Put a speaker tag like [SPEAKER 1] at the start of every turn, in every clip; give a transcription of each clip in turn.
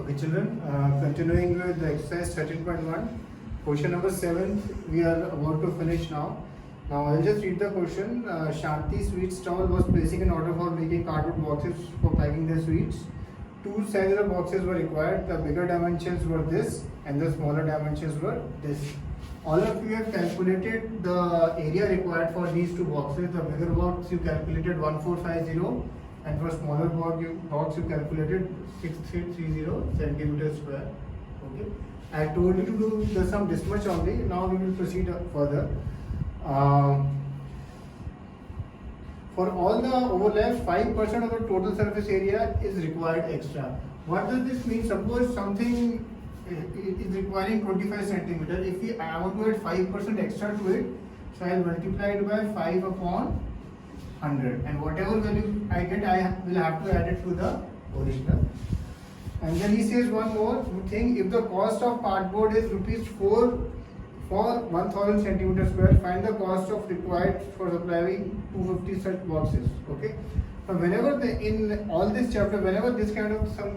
[SPEAKER 1] Okay, children, continuing with the exercise 13.1, question number 7, we are about to finish now. Now, I'll just read the question. Shanti Sweet Stall was placing an order for making cardboard boxes for packing their sweets. Two sizes of boxes were required. The bigger dimensions were this, and the smaller dimensions were this. All of you have calculated the area required for these two boxes. The bigger box you calculated 1450. And for smaller box you calculated 6330 centimeters square. Okay. I told you to do some this much only. Now we will proceed further. For all the overlaps, 5% of the total surface area is required extra. What does this mean? Suppose something is requiring 25 centimeter. If I want to add 5% extra to it, so I will multiply it by 5 upon 100, and whatever value I get, I will have to add it to the original. And then he says one more thing: if the cost of cardboard is rupees 4 for 1000 centimeter square, find the cost of required for supplying 250 such boxes. Okay. So whenever in all this chapter, whenever this kind of some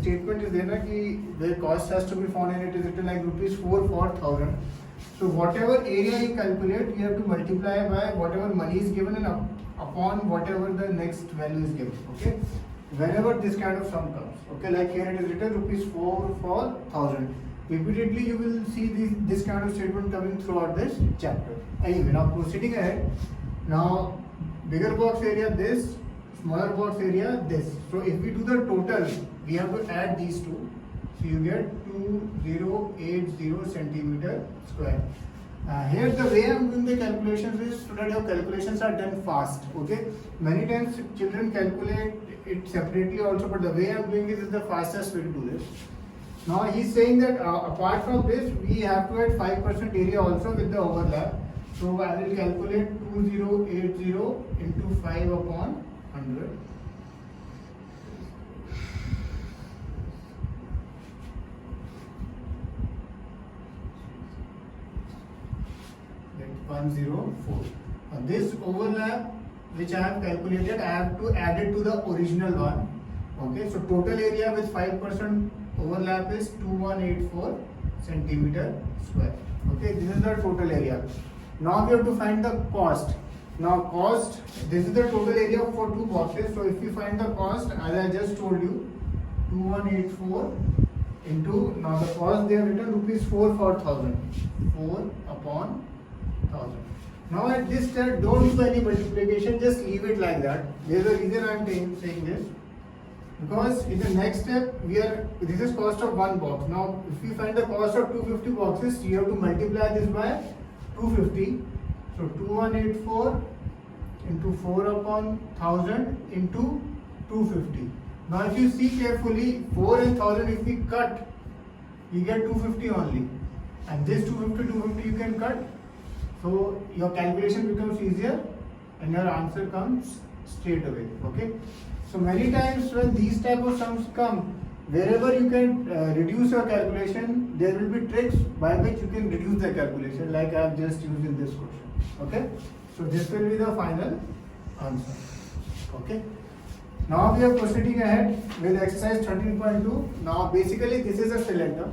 [SPEAKER 1] statement is there, the cost has to be found, and it is written like rupees 4 for 1000. So whatever area you calculate, you have to multiply by whatever money is given and upon whatever the next value is given. Okay. Whenever this kind of sum comes. Okay. Like here it is written rupees 4 for 1000. Repeatedly you will see this kind of statement coming throughout this chapter. Anyway, now proceeding ahead. Now bigger box area this, smaller box area this. So if we do the total, we have to add these two. So you get 2080 centimeter square. Here the way I am doing the calculations is so that your calculations are done fast. Okay. Many times children calculate it separately also, but the way I am doing this is the fastest way to do this. Now he is saying that apart from this, we have to add 5% area also with the overlap. So I will calculate 2080 into 5 upon 100. That's 104. Now this overlap which I have calculated, I have to add it to the original one. Okay, so total area with 5% overlap is 2184 centimeter square. Okay, this is the total area. Now we have to find the cost. Now cost, this is the total area for two boxes. So if you find the cost, as I just told you, 2184 into, now the cost they have written rupees 4 for 1000. 4 upon 1000. Now at this step, don't do any multiplication, just leave it like that. There is a reason I am saying this. Because in the next step, this is cost of one box. Now, if you find the cost of 250 boxes, you have to multiply this by 250. So 2184 into 4 upon 1000 into 250. Now, if you see carefully, 4 and 1000 if we cut, you get 250 only. And this 250 you can cut. So your calculation becomes easier and your answer comes straight away. Okay. So many times when these type of sums come, wherever you can reduce your calculation, there will be tricks by which you can reduce the calculation, like I have just used in this question. Okay. So this will be the final answer. Okay. Now we are proceeding ahead with exercise 13.2. Now basically this is a cylinder.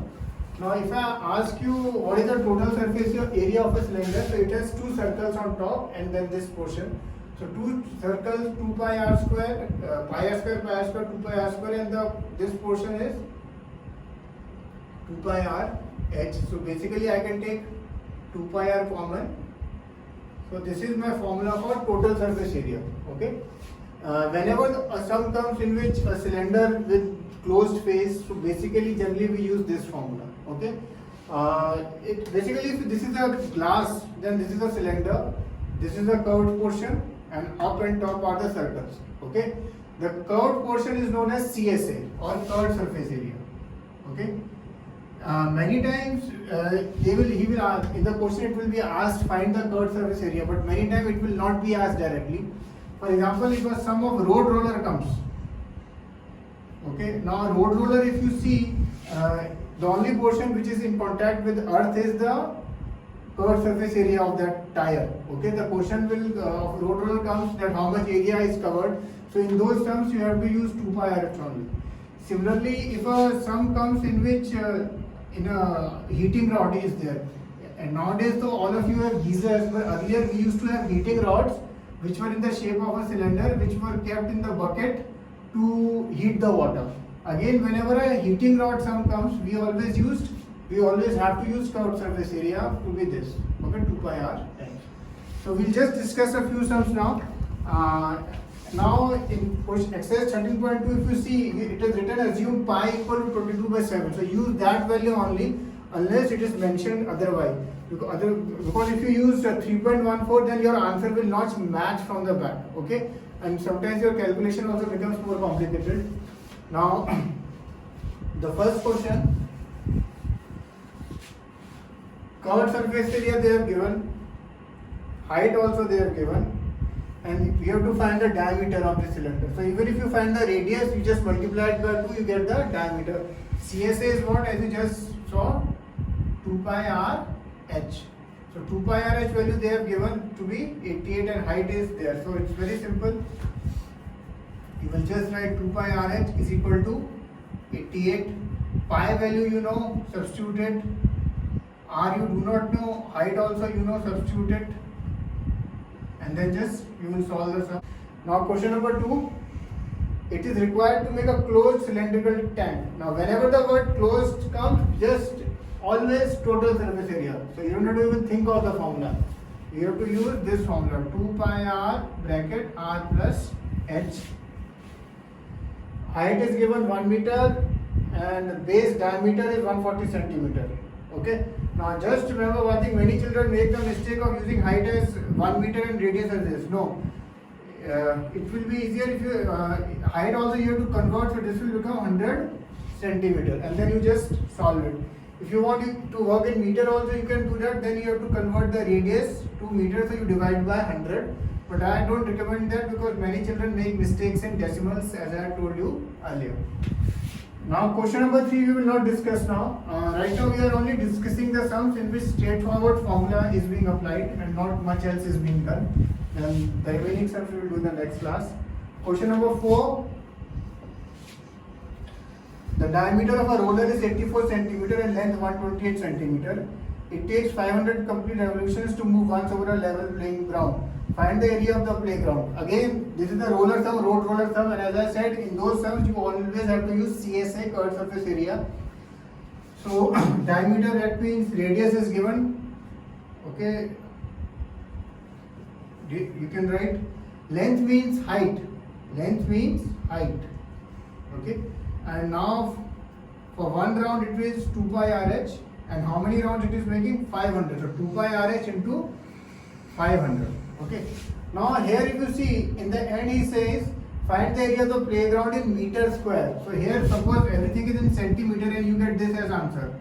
[SPEAKER 1] Now if I ask you what is the total surface area of a cylinder, so it has two circles on top and then this portion. So two circles, 2 pi r square, pi r square, 2 pi r square, and this portion is 2 pi r h. So basically I can take 2 pi r common. So this is my formula for total surface area. Okay. Whenever a sum comes in which a cylinder with closed face, so basically generally we use this formula. Okay. Basically if this is a glass, then this is a cylinder, this is the curved portion, and up and top are the circles. Okay. The curved portion is known as CSA or curved surface area. Okay. Many times he will ask, in the question it will be asked find the curved surface area, but many times it will not be asked directly. For example, if a sum of road roller comes. Okay. Now road roller, if you see, the only portion which is in contact with earth is the curved surface area of that tire. Okay, the question will of road roller comes that how much area is covered. So in those terms you have to use 2 pi r only. Similarly, if a sum comes in which in a heating rod is there, and nowadays though all of you have geysers, but earlier we used to have heating rods which were in the shape of a cylinder, which were kept in the bucket to heat the water. Again, whenever a heating rod sum comes, we always have to use curved surface area to be this, okay, 2 pi r h. So we'll just discuss a few sums now. Now in exercise 13.2, if you see, it is written assume pi equal to 22/7. So use that value only unless it is mentioned otherwise. Because if you use 3.14, then your answer will not match from the back. Okay, and sometimes your calculation also becomes more complicated. Now the first question, covered surface area they have given, height also they have given, and we have to find the diameter of the cylinder. So even if you find the radius, you just multiply it by 2, you get the diameter. CSA is what, as you just saw, 2 pi r h. So 2 pi r h value they have given to be 88 and height is there. So it's very simple. You will just write 2 pi r h is equal to 88. Pi value you know, substitute it. R you do not know, height also you know, substitute it. And then just you will solve the sum. Now question number 2. It is required to make a closed cylindrical tank. Now whenever the word closed comes, just always total surface area. So you don't have to even think of the formula. You have to use this formula, 2 pi r bracket r plus h. Height is given 1 meter and base diameter is 140 centimeter. Okay. Now just remember one thing, many children make the mistake of using height as 1 meter and radius as this. No. It will be easier if you, height also you have to convert, so this will become 100 centimeter and then you just solve it. If you want to work in meter also you can do that, then you have to convert the radius to meter, so you divide by 100. But I don't recommend that because many children make mistakes in decimals, as I told you earlier. Now question number 3 we will not discuss now. Right now we are only discussing the sums in which straightforward formula is being applied and not much else is being done. Then the remaining sums we will do in the next class. Question number 4. The diameter of a roller is 84 centimeter and length 128 centimeter. It takes 500 complete revolutions to move once over a level playing ground. Find the area of the playground. Again, this is the roller sum, road roller sum, and as I said, in those sums you always have to use CSA, curved surface area. So diameter, that means radius is given. Okay, you can write. Length means height. Length means height. Okay, and now for one round it is 2 pi RH, and how many rounds it is making? 500. So 2 pi RH into 500. Okay. Now here if you see, in the end he says find the area of the playground in meter square. So here suppose everything is in centimeter and you get this as answer.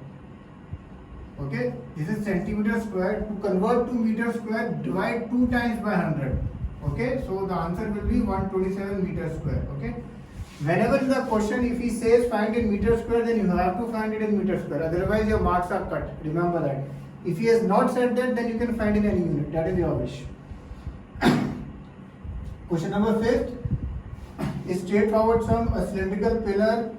[SPEAKER 1] Okay. This is centimeter square. To convert to meter square, divide 2 times by 100. Okay. So the answer will be 127 meter square. Okay. Whenever in the question if he says find in meter square, then you have to find it in meter square. Otherwise your marks are cut. Remember that. If he has not said that, then you can find in any unit. That is your wish. Question number 5 is straightforward sum. A cylindrical pillar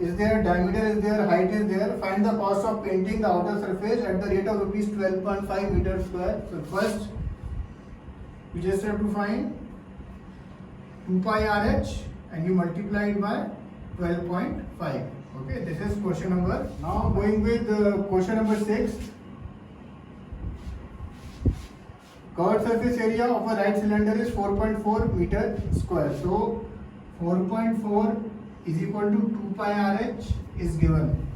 [SPEAKER 1] is there, diameter is there, height is there. Find the cost of painting the outer surface at the rate of rupees 12.5 meter square. So first you just have to find 2 pi RH and you multiply it by 12.5. Okay, this is question number. Now going with question number 6. Covered surface area of a right cylinder is 4.4 meter square. So 4.4 is equal to 2 pi RH is given.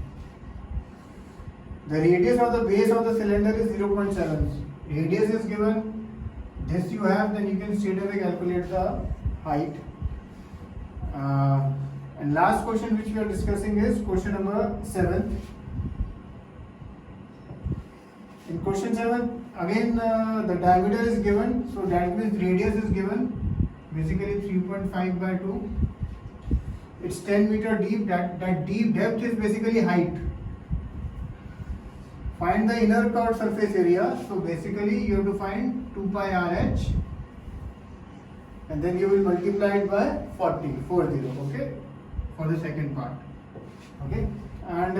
[SPEAKER 1] The radius of the base of the cylinder is 0.7. Radius is given. This you have, then you can straight away calculate the height. And last question which we are discussing is question number 7. In question 7, again the diameter is given, so that means radius is given, basically 3.5 by 2. It's 10 meter deep. That deep depth is basically height. Find the inner curved surface area. So basically you have to find 2 pi RH and then you will multiply it by 40. Okay, for the second part. Okay, and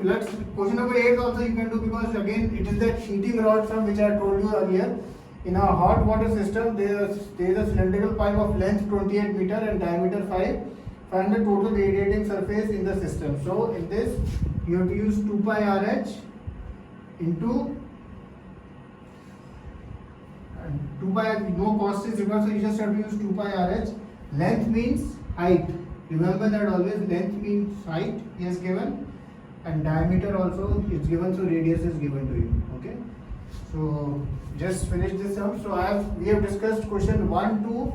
[SPEAKER 1] let's question number 8 also you can do, because again it is that heating rod sum which I told you earlier. In a hot water system, there is a cylindrical pipe of length 28 meter and diameter 5. Find the total radiating surface in the system. So in this, you have to use 2 pi RH into 2 pi. No cost is required, so you just have to use 2 pi RH. Length means height. Remember that always. Length means height is given, and diameter also is given, so radius is given to you. Okay. So just finish this sum. So we have discussed question 1, 2,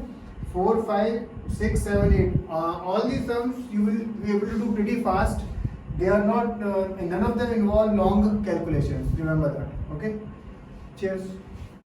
[SPEAKER 1] 4, 5, 6, 7, 8. All these sums you will be able to do pretty fast. They are not, none of them involve long calculations. Remember that. Okay. Cheers.